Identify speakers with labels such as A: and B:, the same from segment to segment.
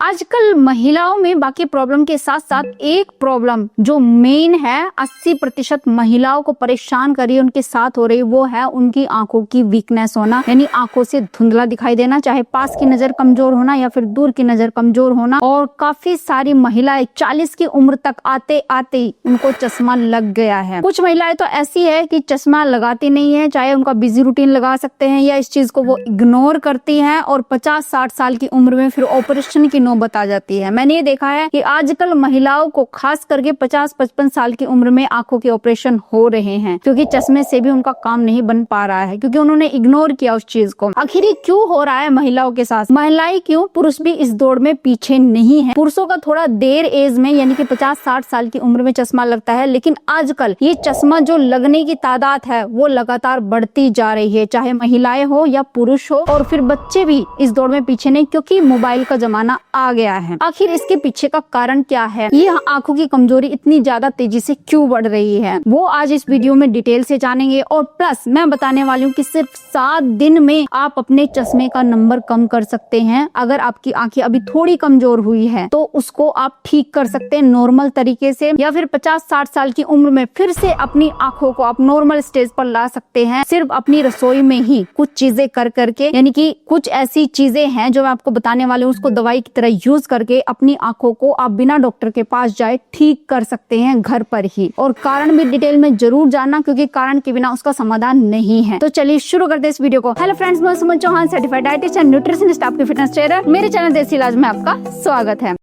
A: आजकल महिलाओं में बाकी प्रॉब्लम के साथ साथ एक प्रॉब्लम जो मेन है 80% महिलाओं को परेशान कर रही है, उनके साथ हो रही, वो है उनकी आंखों की वीकनेस होना, यानी आंखों से धुंधला दिखाई देना, चाहे पास की नजर कमजोर होना या फिर दूर की नजर कमजोर होना। और काफी सारी महिलाएं 40 की उम्र तक आते आते ही उनको चश्मा लग गया है। कुछ महिलाएं तो ऐसी है कि चश्मा लगाती नहीं है, चाहे उनका बिजी रूटीन लगा सकते हैं या इस चीज को वो इग्नोर करती हैं और 50-60 साल की उम्र में फिर ऑपरेशन की नौबत आ जाती है। मैंने ये देखा है कि आजकल महिलाओं को खास करके 50-55 साल की उम्र में आंखों के ऑपरेशन हो रहे हैं, क्योंकि चश्मे से भी उनका काम नहीं बन पा रहा है, क्योंकि उन्होंने इग्नोर किया उस चीज को। आखिर ये क्यों हो रहा है महिलाओं के साथ? महिलाएं क्यों, पुरुष भी इस दौड़ में पीछे नहीं है। पुरुषों का थोड़ा देर एज में यानी कि 50-60 साल की उम्र में चश्मा लगता है, लेकिन आजकल ये चश्मा जो लगने की तादाद है वो लगातार बढ़ती जा रही है, चाहे महिलाएं हो या पुरुष हो। और फिर बच्चे भी इस दौड़ में पीछे नहीं, क्योंकि मोबाइल का जमाना आ गया है। आखिर इसके पीछे का कारण क्या है? ये आंखों की कमजोरी इतनी ज्यादा तेजी से क्यों बढ़ रही है, वो आज इस वीडियो में डिटेल से जानेंगे। और प्लस मैं बताने वाली हूँ कि सिर्फ 7 दिन में आप अपने चश्मे का नंबर कम कर सकते हैं। अगर आपकी आंखें अभी थोड़ी कमजोर हुई है तो उसको आप ठीक कर सकते हैं नॉर्मल तरीके से, या फिर 50-60 साल की उम्र में फिर से अपनी आंखों को आप नॉर्मल स्टेज पर ला सकते हैं, सिर्फ अपनी रसोई में ही कुछ चीजें कर करके। यानी कि कुछ ऐसी चीजें हैं जो मैं आपको बताने वाली हूँ, उसको दवाई की तरह यूज करके अपनी आंखों को आप बिना डॉक्टर के पास जाए ठीक कर सकते हैं घर पर ही। और कारण भी डिटेल में जरूर जानना, क्योंकि कारण के बिना उसका समाधान नहीं है। तो चलिए शुरू करते हैं इस वीडियो को। हेलो फ्रेंड्स, मैं Suman Chauhan, certified dietitian and nutritionist, आपके फिटनेस ट्रेनर। मेरे चैनल देसी इलाज में आपका स्वागत है।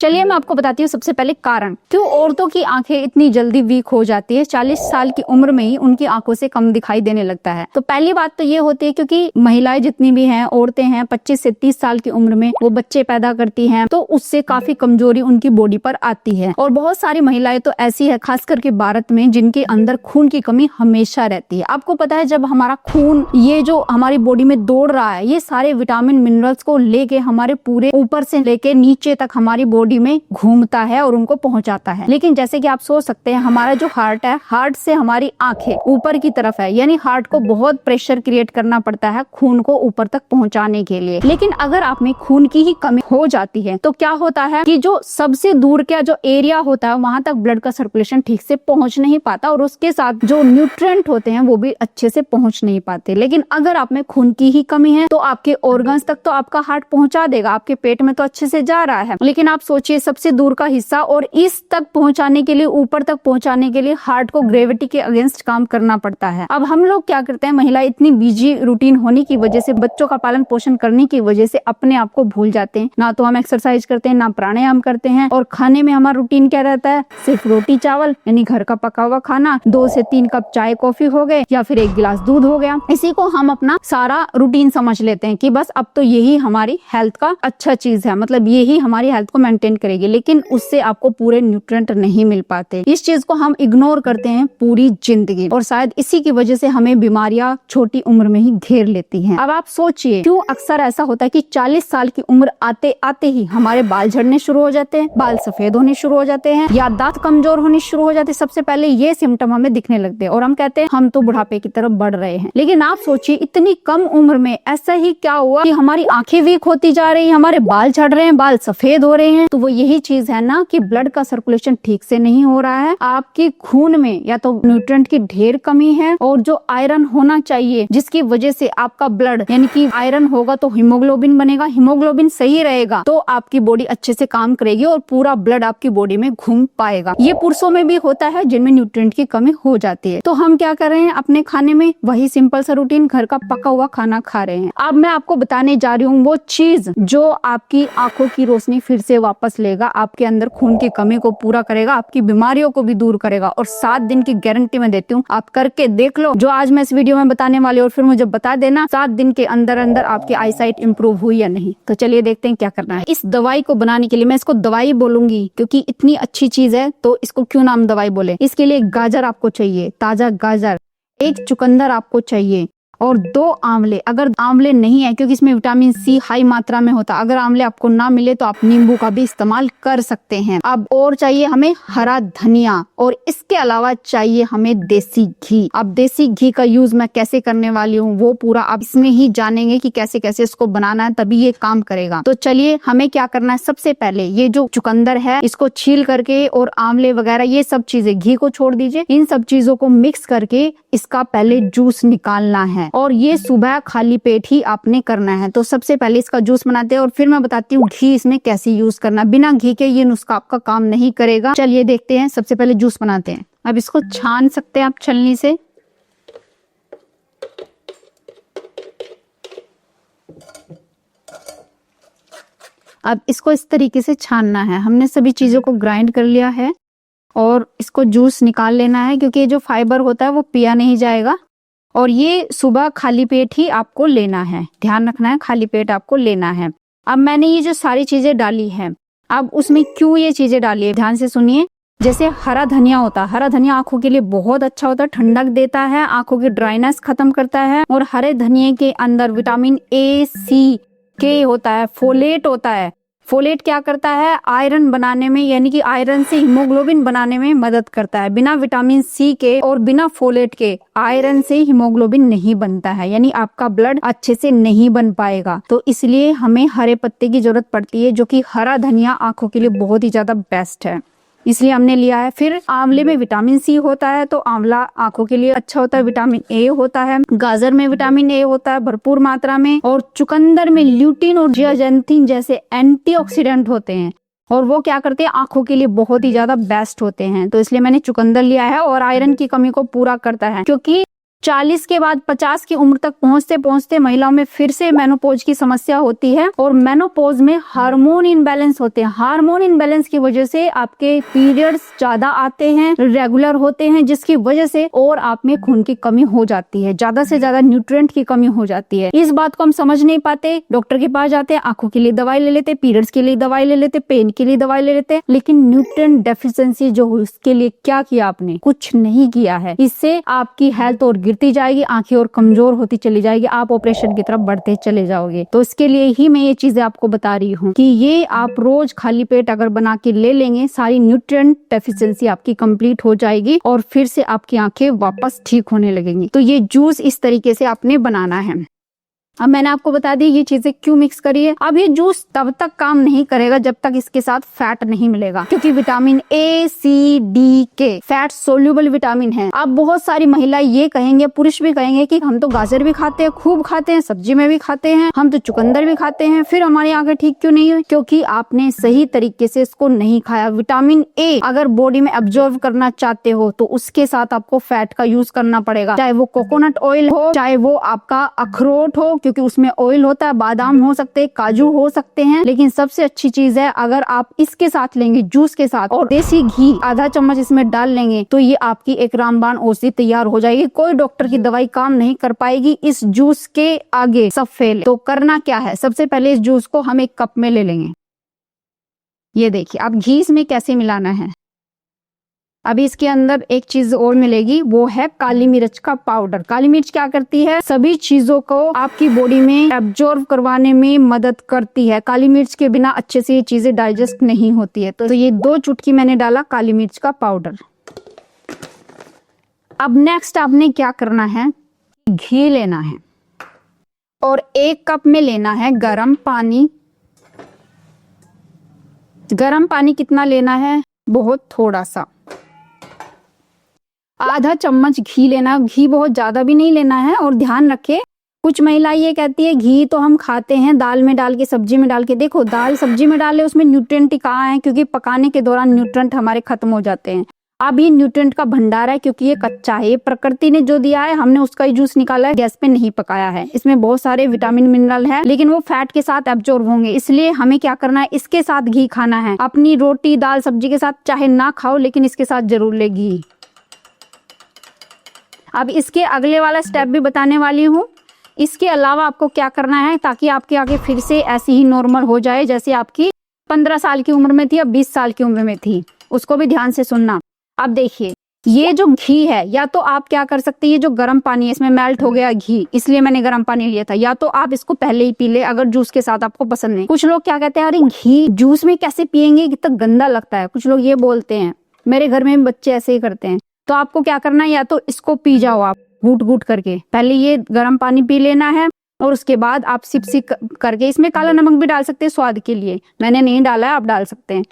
A: चलिए मैं आपको बताती हूँ सबसे पहले कारण, क्यों औरतों की आंखें इतनी जल्दी वीक हो जाती है। 40 साल की उम्र में ही उनकी आंखों से कम दिखाई देने लगता है। तो पहली बात तो ये होती है क्योंकि महिलाएं जितनी भी हैं, औरतें हैं, 25 से 30 साल की उम्र में वो बच्चे पैदा करती हैं, तो उससे काफी कमजोरी उनकी बॉडी पर आती है। और बहुत सारी महिलाएं तो ऐसी है, खास करके भारत में, जिनके अंदर खून की कमी हमेशा रहती है। आपको पता है, जब हमारा खून ये जो हमारी बॉडी में दौड़ रहा है, ये सारे विटामिन मिनरल्स को लेके हमारे पूरे ऊपर से लेके नीचे तक हमारी बॉडी में घूमता है और उनको पहुंचाता है। लेकिन जैसे कि आप सोच सकते हैं, हमारा जो हार्ट है, हार्ट से हमारी आंखें ऊपर की तरफ है, यानी हार्ट को बहुत प्रेशर क्रिएट करना पड़ता है खून को ऊपर तक पहुंचाने के लिए। लेकिन अगर आप में खून की ही कमी हो जाती है तो क्या होता है कि जो सबसे दूर का जो एरिया होता है वहां तक ब्लड का सर्कुलेशन ठीक से पहुंच नहीं पाता, और उसके साथ जो न्यूट्रिएंट होते हैं वो भी अच्छे से पहुंच नहीं पाते। लेकिन अगर आप में खून की ही कमी है तो आपके ऑर्गन्स तक तो आपका हार्ट पहुंचा देगा, आपके पेट में तो अच्छे से जा रहा है, लेकिन आप सोचिए सबसे दूर का हिस्सा, और इस तक पहुंचाने के लिए, ऊपर तक पहुंचाने के लिए हार्ट को ग्रेविटी के अगेंस्ट काम करना पड़ता है। अब हम लोग क्या करते हैं, महिला इतनी बिजी रूटीन होने की वजह से, बच्चों का पालन पोषण करने की वजह से अपने आप को भूल जाते हैं। ना तो हम एक्सरसाइज करते हैं, ना प्राणायाम करते हैं, और खाने में हमारा रूटीन क्या रहता है, सिर्फ रोटी चावल, यानी घर का पका हुआ खाना, 2 से 3 कप चाय कॉफी हो गए, या फिर 1 गिलास दूध हो गया। इसी को हम अपना सारा रूटीन समझ लेते हैं कि बस अब तो यही हमारी हेल्थ का अच्छा चीज है, मतलब यही हमारी हेल्थ को मेंटेन करेगी। लेकिन उससे आपको पूरे न्यूट्रिएंट नहीं मिल पाते। इस चीज को हम इग्नोर करते हैं पूरी जिंदगी, और शायद इसी की वजह से हमें बीमारियां छोटी उम्र में ही घेर लेती हैं। अब आप सोचिए, क्यों अक्सर ऐसा होता है कि 40 साल की उम्र आते आते ही हमारे बाल झड़ने शुरू हो जाते हैं, बाल सफेद होने शुरू हो जाते हैं, याददाश्त कमजोर होनी शुरू हो जाती है। सबसे पहले ये सिम्टम हमें दिखने लगते हैं और हम कहते हैं हम तो बुढ़ापे की तरफ बढ़ रहे हैं। लेकिन आप सोचिए, इतनी कम उम्र में ऐसा ही क्या हुआ कि हमारी आंखें वीक होती जा रही है, हमारे बाल झड़ रहे हैं, बाल सफेद हो रहे हैं। तो वो यही चीज है ना कि ब्लड का सर्कुलेशन ठीक से नहीं हो रहा है। आपके खून में या तो न्यूट्रिएंट की ढेर कमी है, और जो आयरन होना चाहिए, जिसकी वजह से आपका ब्लड, यानी कि आयरन होगा तो हीमोग्लोबिन बनेगा, हीमोग्लोबिन सही रहेगा तो आपकी बॉडी अच्छे से काम करेगी और पूरा ब्लड आपकी बॉडी में घूम पाएगा। ये पुरुषों में भी होता है जिनमें न्यूट्रिएंट की कमी हो जाती है। तो हम क्या कर रहे हैं, अपने खाने में वही सिंपल सा रूटीन, घर का पका हुआ खाना खा रहे हैं। अब मैं आपको बताने जा रही हूँ वो चीज जो आपकी आंखों की रोशनी फिर से वापस लेगा, आपके अंदर खून की कमी को पूरा करेगा, आपकी बीमारियों को भी दूर करेगा। और 7 दिन की गारंटी मैं देती हूँ, आप करके देख लो जो आज मैं इस वीडियो में बताने वाली हूँ, और फिर मुझे बता देना 7 दिन के अंदर अंदर आपकी आईसाइट इंप्रूव हुई या नहीं। तो चलिए देखते हैं क्या करना है। इस दवाई को बनाने के लिए, मैं इसको दवाई बोलूंगी क्योंकि इतनी अच्छी चीज है, तो इसको क्यों नाम दवाई बोले। इसके लिए गाजर आपको चाहिए, ताजा गाजर, 1 चुकंदर आपको चाहिए, और 2 आंवले। अगर आंवले नहीं है, क्योंकि इसमें विटामिन सी हाई मात्रा में होता है, अगर आंवले आपको ना मिले तो आप नींबू का भी इस्तेमाल कर सकते हैं। अब और चाहिए हमें हरा धनिया, और इसके अलावा चाहिए हमें देसी घी। अब देसी घी का यूज मैं कैसे करने वाली हूँ वो पूरा आप इसमें ही जानेंगे कि कैसे कैसे इसको बनाना है, तभी ये काम करेगा। तो चलिए हमें क्या करना है, सबसे पहले ये जो चुकंदर है इसको छील करके, और आंवले वगैरह ये सब चीजें, घी को छोड़ दीजिए, इन सब चीजों को मिक्स करके इसका पहले जूस निकालना है। और ये सुबह खाली पेट ही आपने करना है। तो सबसे पहले इसका जूस बनाते हैं और फिर मैं बताती हूँ घी इसमें कैसे यूज करना। बिना घी के ये नुस्खा आपका काम नहीं करेगा। चलिए देखते हैं, सबसे पहले जूस बनाते हैं। अब इसको छान सकते हैं आप छलनी से। अब इसको इस तरीके से छानना है। हमने सभी चीजों को ग्राइंड कर लिया है और इसको जूस निकाल लेना है, क्योंकि ये जो फाइबर होता है वो पिया नहीं जाएगा। और ये सुबह खाली पेट ही आपको लेना है, ध्यान रखना है, खाली पेट आपको लेना है। अब मैंने ये जो सारी चीजें डाली है, अब उसमें क्यों ये चीजें डाली है ध्यान से सुनिए। जैसे हरा धनिया होता है, हरा धनिया आंखों के लिए बहुत अच्छा होता है, ठंडक देता है, आंखों की ड्राइनेस खत्म करता है। और हरे धनिये के अंदर विटामिन ए, सी, के होता है, फोलेट होता है। फोलेट क्या करता है, आयरन बनाने में, यानी कि आयरन से हीमोग्लोबिन बनाने में मदद करता है। बिना विटामिन सी के और बिना फोलेट के आयरन से हीमोग्लोबिन नहीं बनता है, यानी आपका ब्लड अच्छे से नहीं बन पाएगा। तो इसलिए हमें हरे पत्ते की जरूरत पड़ती है, जो कि हरा धनिया आंखों के लिए बहुत ही ज्यादा बेस्ट है, इसलिए हमने लिया है। फिर आंवले में विटामिन सी होता है, तो आंवला आंखों के लिए अच्छा होता है। विटामिन ए होता है, गाजर में विटामिन ए होता है भरपूर मात्रा में। और चुकंदर में ल्यूटिन और जियाजेंथिन जैसे एंटीऑक्सीडेंट होते हैं, और वो क्या करते हैं, आंखों के लिए बहुत ही ज्यादा बेस्ट होते हैं। तो इसलिए मैंने चुकंदर लिया है, और आयरन की कमी को पूरा करता है। क्योंकि 40 के बाद 50 की उम्र तक पहुंचते पहुंचते महिलाओं में फिर से मेनोपॉज की समस्या होती है, और मेनोपॉज में हार्मोन इनबैलेंस होते हैं। हार्मोन इनबैलेंस की वजह से आपके पीरियड्स ज्यादा आते हैं, रेगुलर होते हैं, जिसकी वजह से और आप में खून की कमी हो जाती है, ज्यादा से ज्यादा न्यूट्रिएंट की कमी हो जाती है। इस बात को हम समझ नहीं पाते, डॉक्टर के पास जाते हैं, आंखों के लिए दवाई ले लेते, पीरियड्स के लिए दवाई ले लेते, पेन के लिए दवाई ले लेते, लेकिन न्यूट्रिएंट डेफिशिएंसी जो हुई उसके लिए क्या किया आपने, कुछ नहीं किया है। इससे आपकी हेल्थ और गिरती जाएगी, आंखें और कमजोर होती चली जाएगी, आप ऑपरेशन की तरफ बढ़ते चले जाओगे। तो इसके लिए ही मैं ये चीजें आपको बता रही हूँ कि ये आप रोज खाली पेट अगर बना के ले लेंगे, सारी न्यूट्रिएंट डेफिशिएंसी आपकी कंप्लीट हो जाएगी, और फिर से आपकी आंखें वापस ठीक होने लगेंगी। तो ये जूस इस तरीके से आपने बनाना है। अब मैंने आपको बता दी ये चीजें क्यों मिक्स करी है। अब ये जूस तब तक काम नहीं करेगा जब तक इसके साथ फैट नहीं मिलेगा, क्योंकि विटामिन ए, सी, डी, के फैट सोल्यूबल विटामिन है। अब बहुत सारी महिलाएं ये कहेंगे, पुरुष भी कहेंगे कि हम तो गाजर भी खाते हैं, खूब खाते हैं, सब्जी में भी खाते हैं, हम तो चुकंदर भी खाते हैं, फिर हमारी आंखें ठीक क्यों नहीं हुई? क्योंकि आपने सही तरीके से इसको नहीं खाया। विटामिन ए अगर बॉडी में एब्जॉर्व करना चाहते हो तो उसके साथ आपको फैट का यूज करना पड़ेगा, चाहे वो कोकोनट ऑयल हो, चाहे वो आपका अखरोट हो, क्योंकि उसमें ऑयल होता है, बादाम हो सकते हैं, काजू हो सकते हैं। लेकिन सबसे अच्छी चीज है, अगर आप इसके साथ लेंगे, जूस के साथ, और देसी घी आधा चम्मच इसमें डाल लेंगे, तो ये आपकी एक रामबाण औषधि तैयार हो जाएगी। कोई डॉक्टर की दवाई काम नहीं कर पाएगी, इस जूस के आगे सब फेल। तो करना क्या है, सबसे पहले इस जूस को हम एक कप में ले लेंगे। ये देखिए, अब घी इसमें कैसे मिलाना है। अभी इसके अंदर एक चीज और मिलेगी, वो है काली मिर्च का पाउडर। काली मिर्च क्या करती है, सभी चीजों को आपकी बॉडी में एब्जॉर्ब करवाने में मदद करती है। काली मिर्च के बिना अच्छे से ये चीजें डाइजेस्ट नहीं होती है। तो ये 2 चुटकी मैंने डाला काली मिर्च का पाउडर। अब नेक्स्ट आपने क्या करना है, घी लेना है, और 1 कप में लेना है गरम पानी। गरम पानी कितना लेना है, बहुत थोड़ा सा, आधा चम्मच घी लेना। घी बहुत ज्यादा भी नहीं लेना है। और ध्यान रखें, कुछ महिला ये कहती है घी तो हम खाते हैं दाल में डाल के, सब्जी में डाल के। देखो, दाल सब्जी में डाले उसमें न्यूट्रिएंट ही कहाँ है, क्योंकि पकाने के दौरान न्यूट्रिएंट हमारे खत्म हो जाते हैं। अब ये न्यूट्रिएंट का भंडार है, क्योंकि ये कच्चा है, ये प्रकृति ने जो दिया है, हमने उसका ही जूस निकाला है, गैस पे नहीं पकाया है। इसमें बहुत सारे विटामिन मिनरल है, लेकिन वो फैट के साथ एब्जॉर्ब होंगे। इसलिए हमें क्या करना है, इसके साथ घी खाना है। अपनी रोटी दाल सब्जी के साथ चाहे ना खाओ, लेकिन इसके साथ जरूर ले घी। अब इसके अगले वाला स्टेप भी बताने वाली हूँ। इसके अलावा आपको क्या करना है, ताकि आपकी आगे फिर से ऐसी ही नॉर्मल हो जाए जैसे आपकी 15 साल की उम्र में थी या 20 साल की उम्र में थी, उसको भी ध्यान से सुनना। अब देखिए, ये जो घी है, या तो आप क्या कर सकते हैं, ये जो गर्म पानी है इसमें मेल्ट हो गया घी, इसलिए मैंने गर्म पानी लिया था, या तो आप इसको पहले ही पी ले अगर जूस के साथ आपको पसंद नहीं। कुछ लोग क्या कहते हैं, अरे घी जूस में कैसे पियेंगे, कितना गंदा लगता है, कुछ लोग ये बोलते हैं। मेरे घर में बच्चे ऐसे ही करते हैं। तो आपको क्या करना है, या तो इसको पी जाओ आप घूट घूट करके, पहले ये गर्म पानी पी लेना है और उसके बाद आप सिप सिप करके, इसमें काला नमक भी डाल सकते हैं स्वाद के लिए, मैंने नहीं डाला है, आप डाल सकते हैं।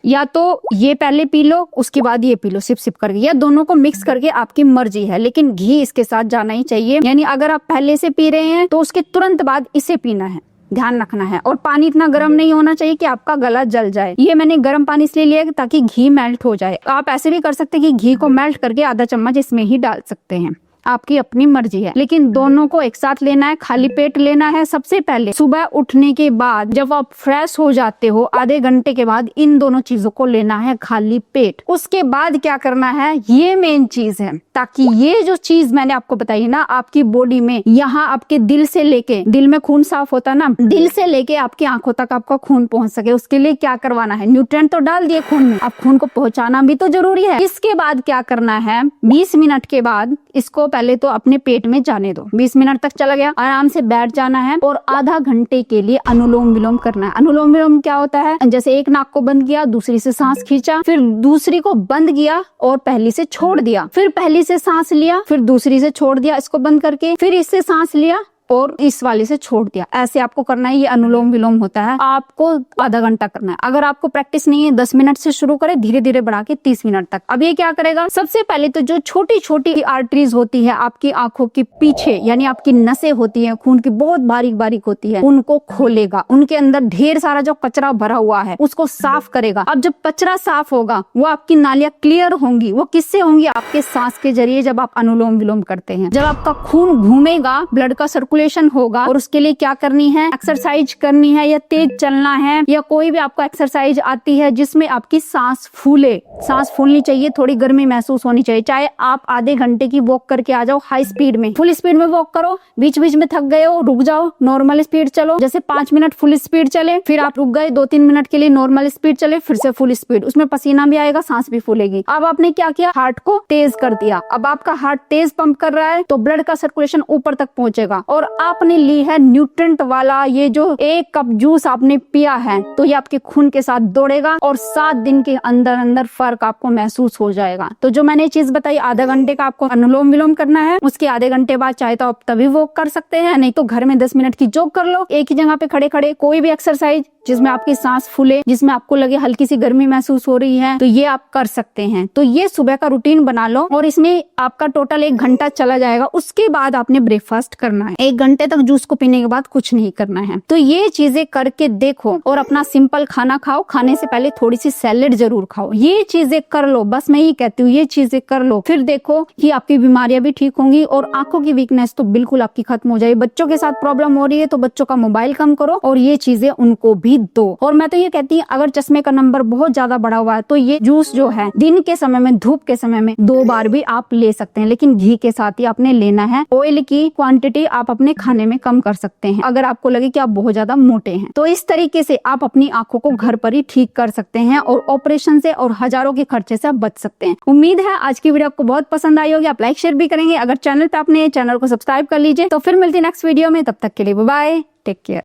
A: या तो ये पहले पी लो उसके बाद ये पी लो सिप सिप करके, या दोनों को मिक्स करके, आपकी मर्जी है, लेकिन घी इसके साथ जाना ही चाहिए। यानी अगर आप पहले से पी रहे हैं तो उसके तुरंत बाद इसे पीना है, ध्यान रखना है। और पानी इतना गर्म नहीं होना चाहिए कि आपका गला जल जाए। ये मैंने गर्म पानी इसलिए लिया ताकि घी मेल्ट हो जाए। आप ऐसे भी कर सकते हैं कि घी को मेल्ट करके आधा चम्मच इसमें ही डाल सकते हैं, आपकी अपनी मर्जी है, लेकिन दोनों को एक साथ लेना है, खाली पेट लेना है। सबसे पहले सुबह उठने के बाद जब आप फ्रेश हो जाते हो, आधे घंटे के बाद इन दोनों चीजों को लेना है खाली पेट। उसके बाद क्या करना है, ये मेन चीज है, ताकि ये जो चीज मैंने आपको बताई ना, आपकी बॉडी में, यहाँ आपके दिल से लेके, दिल में खून साफ होता ना, दिल से लेके आपकी आंखों तक आपका खून पहुंच सके, उसके लिए क्या करवाना है, न्यूट्रिएंट तो डाल दिए खून में, अब खून को पहुंचाना भी तो जरूरी है। इसके बाद क्या करना है, 20 मिनट के बाद इसको पहले तो अपने पेट में जाने दो। 20 मिनट तक चला गया, आराम से बैठ जाना है और आधा घंटे के लिए अनुलोम विलोम करना है। अनुलोम विलोम क्या होता है, जैसे एक नाक को बंद किया, दूसरी से सांस खींचा, फिर दूसरी को बंद किया और पहली से छोड़ दिया, फिर पहली से सांस लिया, फिर दूसरी से छोड़ दिया इसको बंद करके, फिर इससे सांस लिया और इस वाले से छोड़ दिया। ऐसे आपको करना है, ये अनुलोम विलोम होता है। आपको आधा घंटा करना है। अगर आपको प्रैक्टिस नहीं है, 10 मिनट से शुरू करें, धीरे धीरे बढ़ा के 30 मिनट तक। अब ये क्या करेगा, सबसे पहले तो जो छोटी छोटी आर्टरीज होती है आपकी आंखों के पीछे, यानी आपकी नसें होती है खून की, बहुत बारीक बारीक होती है, उनको खोलेगा। उनके अंदर ढेर सारा जो कचरा भरा हुआ है उसको साफ करेगा। अब जब कचरा साफ होगा, वो आपकी नालियां क्लियर होंगी। वो किससे होंगी, आपके सांस के जरिए, जब आप अनुलोम विलोम करते हैं। जब आपका खून घूमेगा, ब्लड का सर्कुलेशन होगा, और उसके लिए क्या करनी है, एक्सरसाइज करनी है, या तेज चलना है, या कोई भी आपको एक्सरसाइज आती है जिसमें आपकी सांस फूले। सांस फूलनी चाहिए, थोड़ी गर्मी महसूस होनी चाहिए। चाहे आप आधे घंटे की वॉक करके आ जाओ, हाई स्पीड में, फुल स्पीड में वॉक करो, बीच बीच में थक गए हो रुक जाओ, नॉर्मल स्पीड चलो, जैसे 5 मिनट फुल स्पीड चले, फिर आप रुक गए, 2-3 मिनट के लिए नॉर्मल स्पीड चले, फिर से फुल स्पीड, उसमें पसीना भी आएगा, सांस भी फूलेगी। अब आपने क्या किया, हार्ट को तेज कर दिया। अब आपका हार्ट तेज पंप कर रहा है तो ब्लड का सर्कुलेशन ऊपर तक पहुंचेगा। और आपने ली है न्यूट्रिएंट वाला, ये जो 1 कप जूस आपने पिया है, तो ये आपके खून के साथ दौड़ेगा और 7 दिन के अंदर अंदर फर्क आपको महसूस हो जाएगा। तो जो मैंने चीज बताई, आधा घंटे का आपको अनुलोम विलोम करना है, उसके आधे घंटे बाद चाहे तो आप तभी वॉक कर सकते हैं, नहीं तो घर में 10 मिनट की जॉग कर लो, एक ही जगह पे खड़े खड़े, कोई भी एक्सरसाइज जिसमें आपकी सांस फूले, जिसमें आपको लगे हल्की सी गर्मी महसूस हो रही है, तो ये आप कर सकते हैं। तो ये सुबह का रूटीन बना लो और इसमें आपका टोटल 1 घंटा चला जाएगा। उसके बाद आपने ब्रेकफास्ट करना है। 1 घंटे तक जूस को पीने के बाद कुछ नहीं करना है। तो ये चीजें करके देखो और अपना सिंपल खाना खाओ। खाने से पहले थोड़ी सी सैलेड जरूर खाओ। ये चीजें कर लो, बस मैं ये कहती हूँ, ये चीजें कर लो, फिर देखो कि आपकी बीमारियां भी ठीक होंगी और आंखों की वीकनेस तो बिल्कुल आपकी खत्म हो जाएगी। बच्चों के साथ प्रॉब्लम हो रही है तो बच्चों का मोबाइल कम करो और ये चीजें उनको भी दो। और मैं तो ये कहती हूँ, अगर चश्मे का नंबर बहुत ज्यादा बढ़ा हुआ है तो ये जूस जो है दिन के समय में, धूप के समय में 2 बार भी आप ले सकते हैं, लेकिन घी के साथ ही आपने लेना है। ऑयल की क्वांटिटी आप अपने खाने में कम कर सकते हैं अगर आपको लगे कि आप बहुत ज्यादा मोटे हैं। तो इस तरीके से आप अपनी आंखों को घर पर ही ठीक कर सकते हैं और ऑपरेशन से और हजारों के खर्चे से आप बच सकते हैं। उम्मीद है आज की वीडियो आपको बहुत पसंद आई होगी। आप लाइक शेयर भी करेंगे। अगर चैनल पे आपने चैनल को सब्सक्राइब कर लीजिए। तो फिर मिलती है नेक्स्ट वीडियो में, तब तक के लिए बाय बाय, टेक केयर।